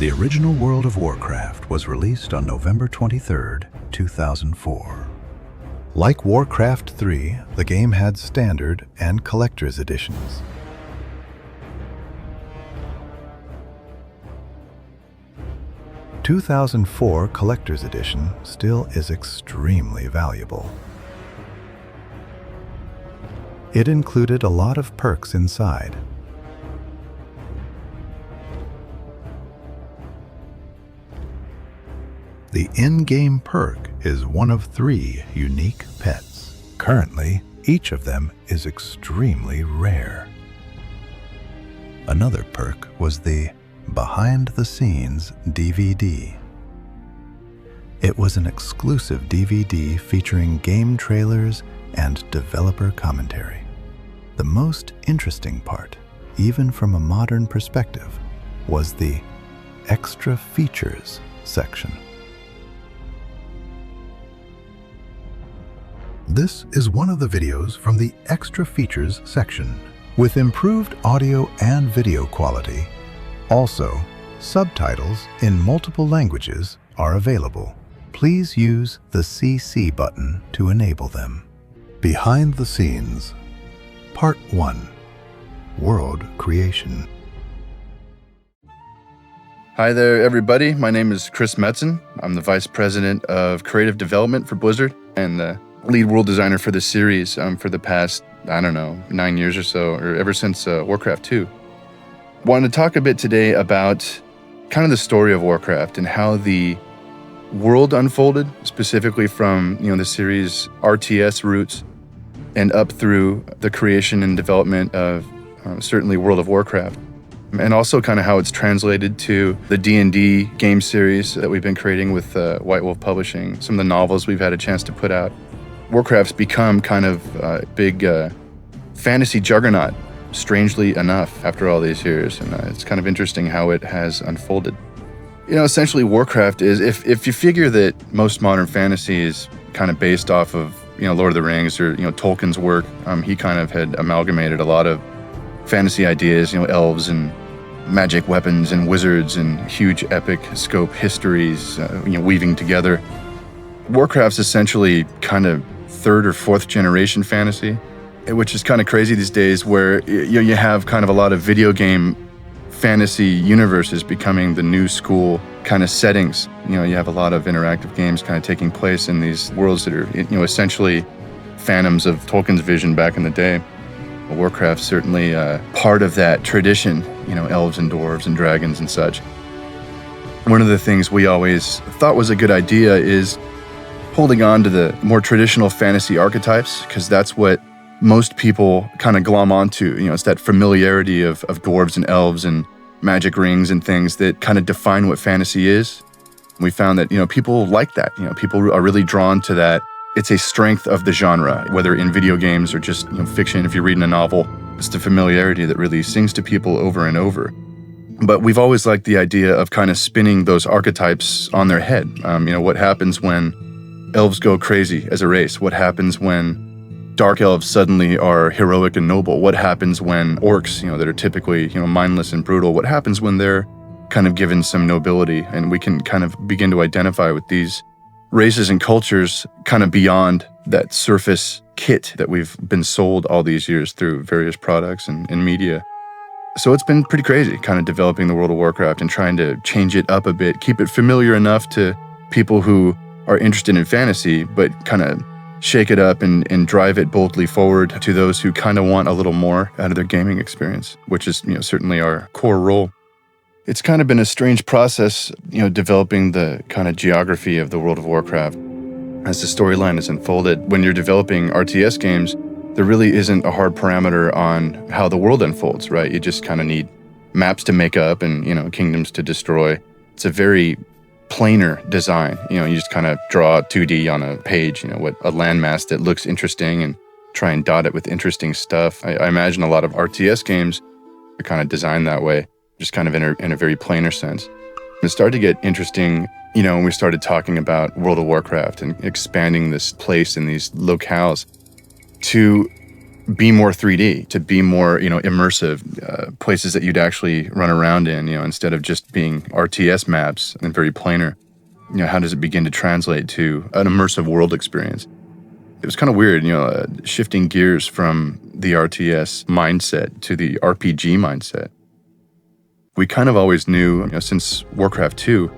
The original World of Warcraft was released on November 23, 2004. Like Warcraft 3, the game had standard and collector's editions. The 2004 Collector's Edition still is extremely valuable. It included a lot of perks inside. The in-game perk is one of 3 unique pets. Currently, each of them is extremely rare. Another perk was the Behind the Scenes DVD. It was an exclusive DVD featuring game trailers and developer commentary. The most interesting part, even from a modern perspective, was the Extra Features section. This is one of the videos from the Extra Features section, with improved audio and video quality. Also, subtitles in multiple languages are available. Please use the CC button to enable them. Behind the Scenes, Part 1, World Creation. Hi there, everybody. My name is Chris Metzen. I'm the Vice President of Creative Development for Blizzard and the lead world designer for the series for the past, 9 years or so, or ever since Warcraft 2. Wanted to talk a bit today about kind of the story of Warcraft and how the world unfolded, specifically from the series RTS roots and up through the creation and development of certainly World of Warcraft, and also kind of how it's translated to the D&D game series that we've been creating with White Wolf Publishing, some of the novels we've had a chance to put out. Warcraft's become kind of a big fantasy juggernaut, strangely enough, after all these years, and it's kind of interesting how it has unfolded. Essentially Warcraft is, if you figure that most modern fantasy is kind of based off of Lord of the Rings or Tolkien's work, he kind of had amalgamated a lot of fantasy ideas, elves and magic weapons and wizards and huge epic scope histories, weaving together. Warcraft's essentially kind of 3rd or 4th generation fantasy, which is kind of crazy these days, where you have kind of a lot of video game fantasy universes becoming the new school kind of settings. You have a lot of interactive games kind of taking place in these worlds that are essentially phantoms of Tolkien's vision back in the day. Warcraft's certainly part of that tradition, elves and dwarves and dragons and such. One of the things we always thought was a good idea is holding on to the more traditional fantasy archetypes, because that's what most people kind of glom onto. It's that familiarity of dwarves and elves and magic rings and things that kind of define what fantasy is. We found that, people like that. People are really drawn to that. It's a strength of the genre, whether in video games or just fiction. If you're reading a novel, it's the familiarity that really sings to people over and over. But we've always liked the idea of kind of spinning those archetypes on their head. What happens when elves go crazy as a race? What happens when dark elves suddenly are heroic and noble? What happens when orcs, that are typically, mindless and brutal, what happens when they're kind of given some nobility? And we can kind of begin to identify with these races and cultures kind of beyond that surface kit that we've been sold all these years through various products and media. So it's been pretty crazy kind of developing the World of Warcraft and trying to change it up a bit, keep it familiar enough to people who are interested in fantasy, but kind of shake it up and drive it boldly forward to those who kind of want a little more out of their gaming experience, which is certainly our core role. It's kind of been a strange process, developing the kind of geography of the World of Warcraft as the storyline is unfolded. When you're developing RTS games, there really isn't a hard parameter on how the world unfolds, right? You just kind of need maps to make up and, kingdoms to destroy. It's a very planar design. You just kind of draw 2D on a page, what a landmass that looks interesting and try and dot it with interesting stuff. I imagine a lot of RTS games are kind of designed that way, just kind of in a very planar sense. It started to get interesting, when we started talking about World of Warcraft and expanding this place and these locales to be more 3D, to be more, immersive, places that you'd actually run around in, instead of just being RTS maps and very planar. How does it begin to translate to an immersive world experience? It was kind of weird, shifting gears from the RTS mindset to the RPG mindset. We kind of always knew, since Warcraft 2,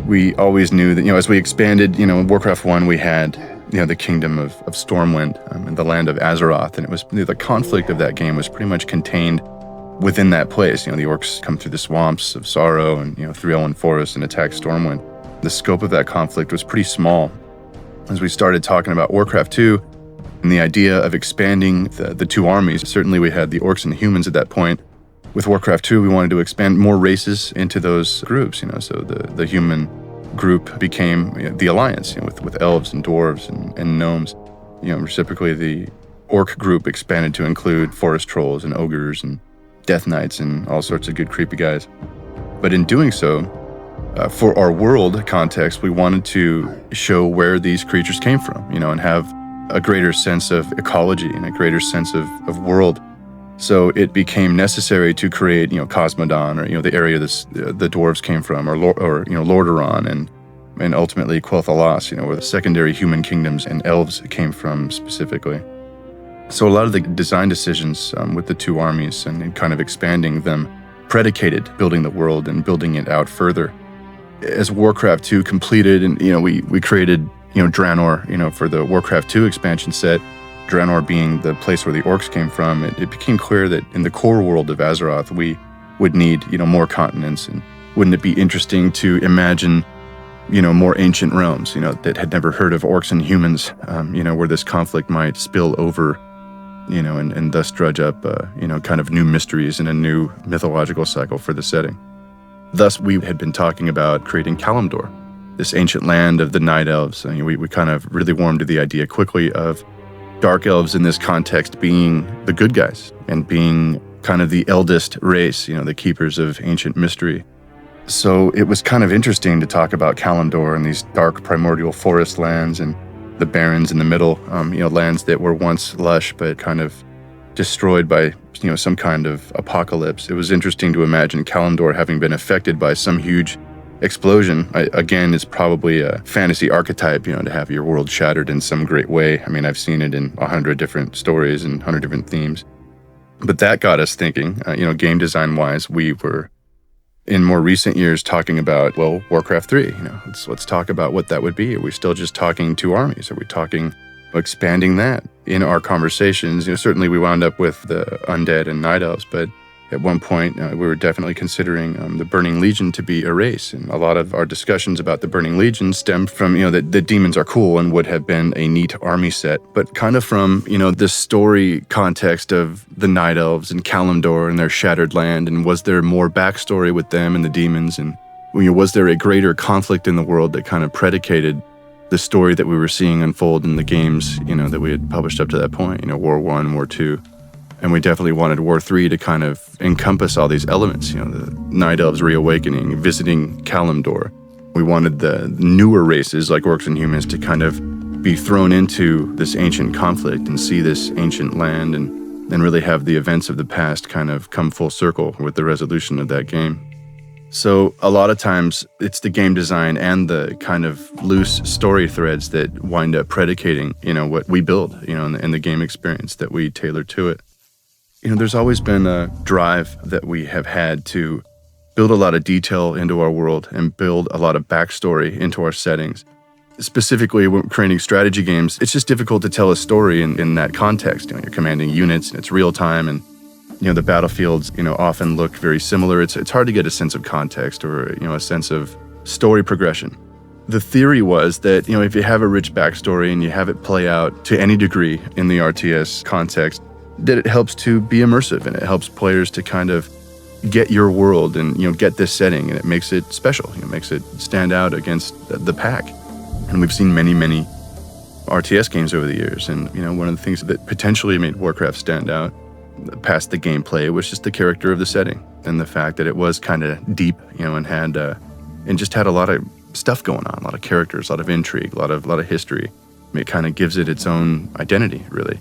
we always knew that, as we expanded, in Warcraft 1, we had, the kingdom of Stormwind and the land of Azeroth. And it was, the conflict of that game was pretty much contained within that place. The orcs come through the swamps of Sorrow and, through Elwynn Forest and attack Stormwind. The scope of that conflict was pretty small. As we started talking about Warcraft 2 and the idea of expanding the two armies, certainly we had the orcs and the humans at that point. With Warcraft 2, we wanted to expand more races into those groups, so the human group became the Alliance, with elves and dwarves and gnomes. Reciprocally, the orc group expanded to include forest trolls and ogres and death knights and all sorts of good creepy guys. But in doing so, for our world context, we wanted to show where these creatures came from, and have a greater sense of ecology and a greater sense of world. So it became necessary to create, Cosmodon, or the area the dwarves came from, or Lordaeron, and ultimately Quel'Thalas, where the secondary human kingdoms and elves came from specifically. So a lot of the design decisions with the two armies and kind of expanding them predicated building the world and building it out further. As Warcraft 2 completed, and we created Draenor, for the Warcraft 2 expansion set. Draenor being the place where the orcs came from, it became clear that in the core world of Azeroth, we would need, more continents. And wouldn't it be interesting to imagine, more ancient realms, that had never heard of orcs and humans, where this conflict might spill over, and thus drudge up, kind of new mysteries and a new mythological cycle for the setting. Thus, we had been talking about creating Kalimdor, this ancient land of the Night Elves. We kind of really warmed to the idea quickly of Dark Elves in this context being the good guys and being kind of the eldest race, the keepers of ancient mystery. So it was kind of interesting to talk about Kalimdor and these dark primordial forest lands and the barrens in the middle, lands that were once lush but kind of destroyed by, some kind of apocalypse. It was interesting to imagine Kalimdor having been affected by some huge explosion. Again, is probably a fantasy archetype, to have your world shattered in some great way. I've seen it in 100 different stories and 100 different themes. But that got us thinking, game design-wise, we were, in more recent years, talking about, Warcraft 3, let's talk about what that would be. Are we still just talking two armies? Are we talking expanding that? In our conversations, certainly we wound up with the undead and night elves, but at one point, we were definitely considering the Burning Legion to be a race. And a lot of our discussions about the Burning Legion stemmed from, that the demons are cool and would have been a neat army set, but kind of from, the story context of the Night Elves and Kalimdor and their shattered land. And was there more backstory with them and the demons? And was there a greater conflict in the world that kind of predicated the story that we were seeing unfold in the games, that we had published up to that point, War 1, War 2. And we definitely wanted War 3 to kind of encompass all these elements, the Night Elves reawakening, visiting Kalimdor. We wanted the newer races like orcs and humans to kind of be thrown into this ancient conflict and see this ancient land and really have the events of the past kind of come full circle with the resolution of that game. So a lot of times it's the game design and the kind of loose story threads that wind up predicating, what we build, and the game experience that we tailor to it. There's always been a drive that we have had to build a lot of detail into our world and build a lot of backstory into our settings. Specifically, when creating strategy games, it's just difficult to tell a story in that context. You're commanding units and it's real time, and the battlefields, often look very similar. It's hard to get a sense of context or, a sense of story progression. The theory was that, if you have a rich backstory and you have it play out to any degree in the RTS context, that it helps to be immersive and it helps players to kind of get your world and, get this setting, and it makes it special. It makes it stand out against the pack. And we've seen many, many RTS games over the years. And, one of the things that potentially made Warcraft stand out past the gameplay was just the character of the setting and the fact that it was kind of deep, and had, and just had a lot of stuff going on, a lot of characters, a lot of intrigue, a lot of history. It kind of gives it its own identity, really.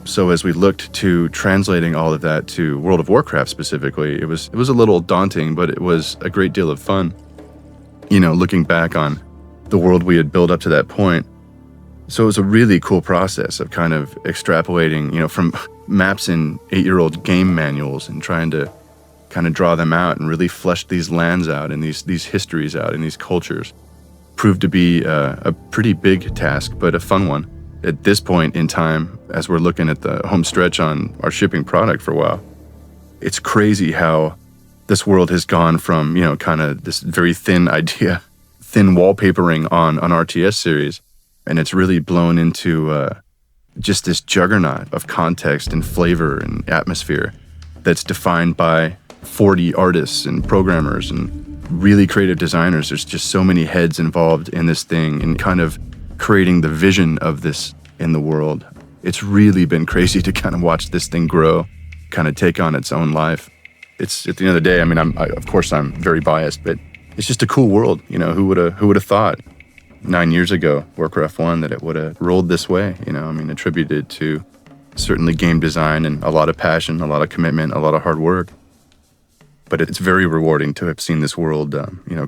So as we looked to translating all of that to World of Warcraft specifically, it was a little daunting, but it was a great deal of fun. Looking back on the world we had built up to that point. So it was a really cool process of kind of extrapolating, from maps in 8-year-old game manuals and trying to kind of draw them out and really flesh these lands out and these histories out and these cultures. Proved to be a pretty big task, but a fun one. At this point in time, as we're looking at the home stretch on our shipping product for a while, it's crazy how this world has gone from, kind of this very thin idea, thin wallpapering on RTS series, and it's really blown into just this juggernaut of context and flavor and atmosphere that's defined by 40 artists and programmers and really creative designers. There's just so many heads involved in this thing and kind of creating the vision of this in the world. It's really been crazy to kind of watch this thing grow, kind of take on its own life. It's at the end of the day, of course I'm very biased, but it's just a cool world. Who would have thought 9 years ago, Warcraft 1, that it would have rolled this way, attributed to certainly game design and a lot of passion, a lot of commitment, a lot of hard work. But it's very rewarding to have seen this world,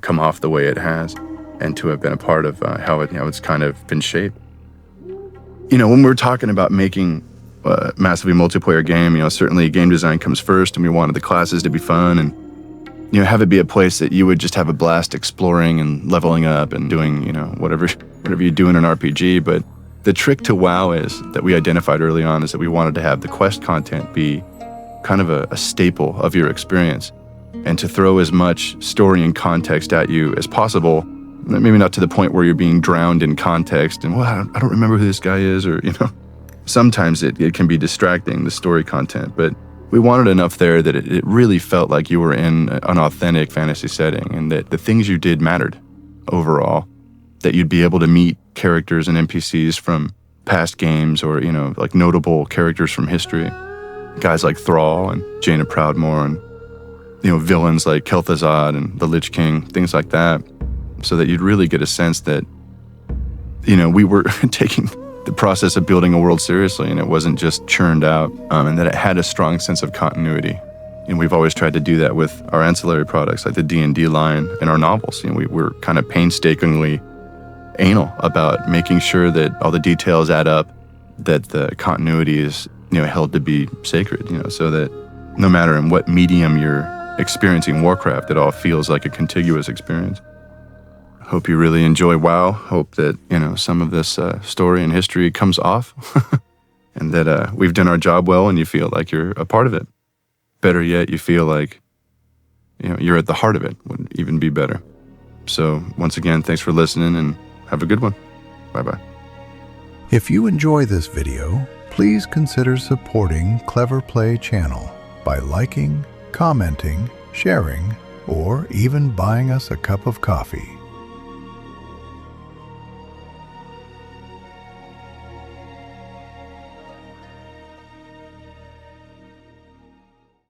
come off the way it has, and to have been a part of how it's kind of been shaped. When we're talking about making a massively multiplayer game, certainly game design comes first, and we wanted the classes to be fun and, have it be a place that you would just have a blast exploring and leveling up and doing, whatever you do in an RPG. But the trick to WoW that we identified early on is that we wanted to have the quest content be kind of a staple of your experience, and to throw as much story and context at you as possible. Maybe not to the point where you're being drowned in context and, I don't remember who this guy is, or, sometimes it can be distracting, the story content, but we wanted enough there that it really felt like you were in an authentic fantasy setting, and that the things you did mattered overall, that you'd be able to meet characters and NPCs from past games, or, like notable characters from history, guys like Thrall and Jaina Proudmoore, and, villains like Kel'Thuzad and the Lich King, things like that, so that you'd really get a sense that, we were taking the process of building a world seriously, and it wasn't just churned out, and that it had a strong sense of continuity. And we've always tried to do that with our ancillary products, like the D&D line and our novels. We're kind of painstakingly anal about making sure that all the details add up, that the continuity is, held to be sacred, so that no matter in what medium you're experiencing Warcraft, it all feels like a contiguous experience. Hope you really enjoy WoW. Hope that, some of this story and history comes off and that we've done our job well and you feel like you're a part of it. Better yet, you feel like, you're at the heart of it, would even be better. So once again, thanks for listening and have a good one. Bye-bye. If you enjoy this video, please consider supporting Clever Play channel by liking, commenting, sharing, or even buying us a cup of coffee.